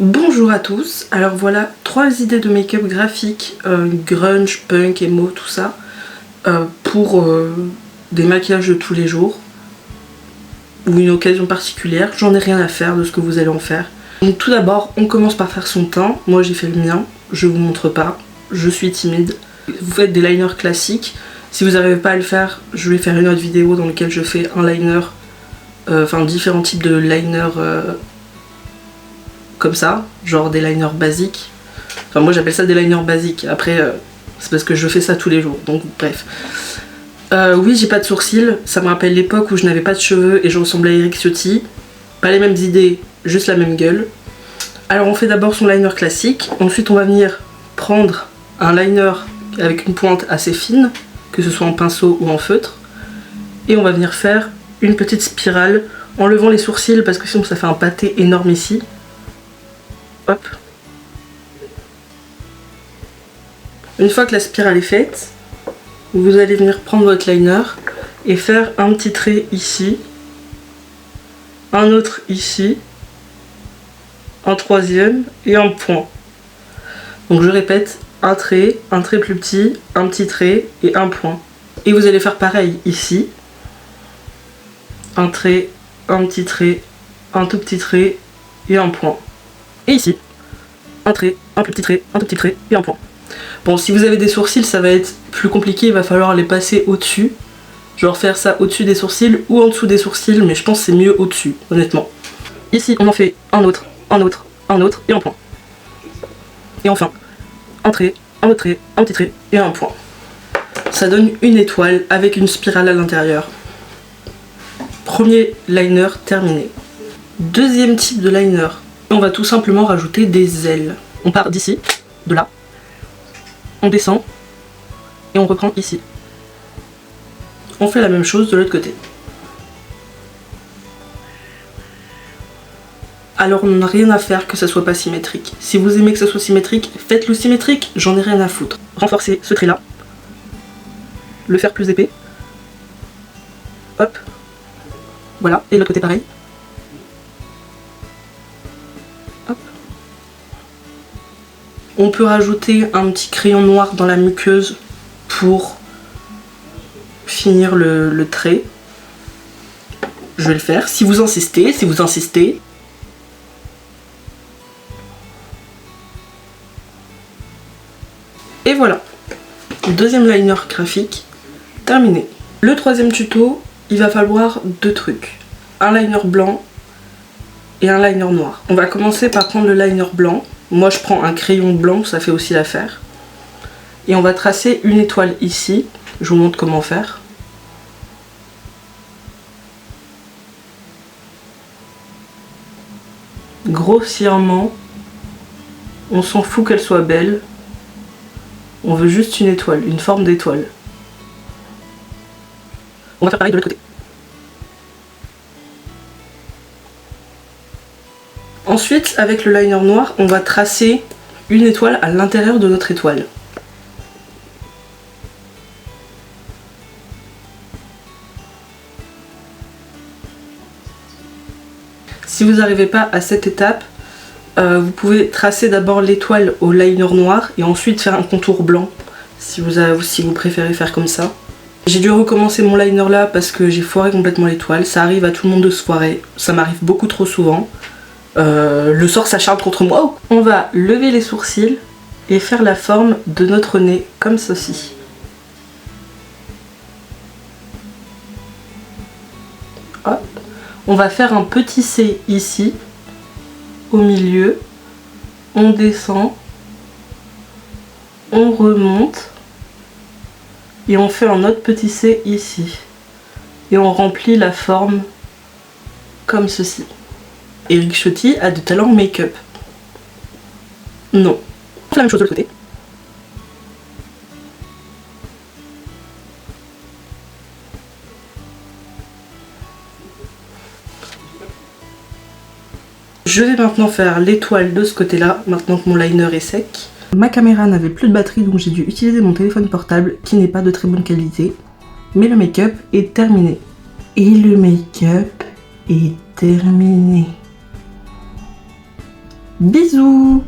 Bonjour à tous, alors voilà 3 idées de make-up graphique, grunge, punk, emo, tout ça, pour des maquillages de tous les jours, ou une occasion particulière. J'en ai rien à faire de ce que vous allez en faire. Donc tout d'abord, on commence par faire son teint. Moi j'ai fait le mien, je vous montre pas, je suis timide. Vous faites des liners classiques. Si vous n'arrivez pas à le faire, je vais faire une autre vidéo dans laquelle je fais un liner, différents types de liners comme ça, genre des liners basiques. Enfin moi j'appelle ça des liners basiques, après c'est parce que je fais ça tous les jours, donc bref. Oui, j'ai pas de sourcils, ça me rappelle l'époque où je n'avais pas de cheveux et je ressemblais à Eric Ciotti. Pas les mêmes idées, juste la même gueule. Alors on fait d'abord son liner classique, ensuite on va venir prendre un liner avec une pointe assez fine, que ce soit en pinceau ou en feutre, et on va venir faire une petite spirale en levant les sourcils parce que sinon ça fait un pâté énorme ici. Hop. Une fois que la spirale est faite, vous allez venir prendre votre liner et faire un petit trait ici, un autre ici, un troisième et un point. Donc je répète, un trait plus petit, un petit trait et un point. Et vous allez faire pareil ici, un trait, un petit trait, un tout petit trait et un point. Et ici, un trait, un plus petit trait, un tout petit trait et un point. Bon, si vous avez des sourcils, ça va être plus compliqué, il va falloir les passer au-dessus. Genre faire ça au-dessus des sourcils ou en dessous des sourcils, mais je pense que c'est mieux au-dessus, honnêtement. Ici, on en fait un autre, un autre, un autre et un point. Et enfin, un trait, un autre trait, un petit trait et un point. Ça donne une étoile avec une spirale à l'intérieur. Premier liner terminé. Deuxième type de liner. On va tout simplement rajouter des ailes. On part d'ici, de là, on descend et on reprend ici. On fait la même chose de l'autre côté. Alors on n'a rien à faire que ça soit pas symétrique. Si vous aimez que ça soit symétrique, faites-le symétrique, j'en ai rien à foutre. Renforcez ce trait là, le faire plus épais. Hop, voilà, et de l'autre côté pareil. On peut rajouter un petit crayon noir dans la muqueuse pour finir le trait. Je vais le faire, si vous insistez, Et voilà, deuxième liner graphique terminé. Le troisième tuto, il va falloir 2 trucs. Un liner blanc et un liner noir. On va commencer par prendre le liner blanc. Moi je prends un crayon blanc, ça fait aussi l'affaire. Et on va tracer une étoile ici. Je vous montre comment faire. Grossièrement, on s'en fout qu'elle soit belle. On veut juste une étoile, une forme d'étoile. On va faire pareil de l'autre côté. Ensuite, avec le liner noir, on va tracer une étoile à l'intérieur de notre étoile. Si vous n'arrivez pas à cette étape, vous pouvez tracer d'abord l'étoile au liner noir et ensuite faire un contour blanc, si vous préférez faire comme ça. J'ai dû recommencer mon liner là parce que j'ai foiré complètement l'étoile. Ça arrive à tout le monde de se foirer, ça m'arrive beaucoup trop souvent. Le sort s'acharne contre moi. On va lever les sourcils et faire la forme de notre nez comme ceci. Hop. On va faire un petit C ici, au milieu. On descend, on remonte et on fait un autre petit C ici. Et on remplit la forme comme ceci. Eric Ciotti a de talent en make-up. Non. On fait la même chose de l'autre côté. Je vais maintenant faire l'étoile de ce côté-là, maintenant que mon liner est sec. Ma caméra n'avait plus de batterie, donc j'ai dû utiliser mon téléphone portable, qui n'est pas de très bonne qualité. Mais le make-up est terminé. Et le make-up est terminé. Bisous!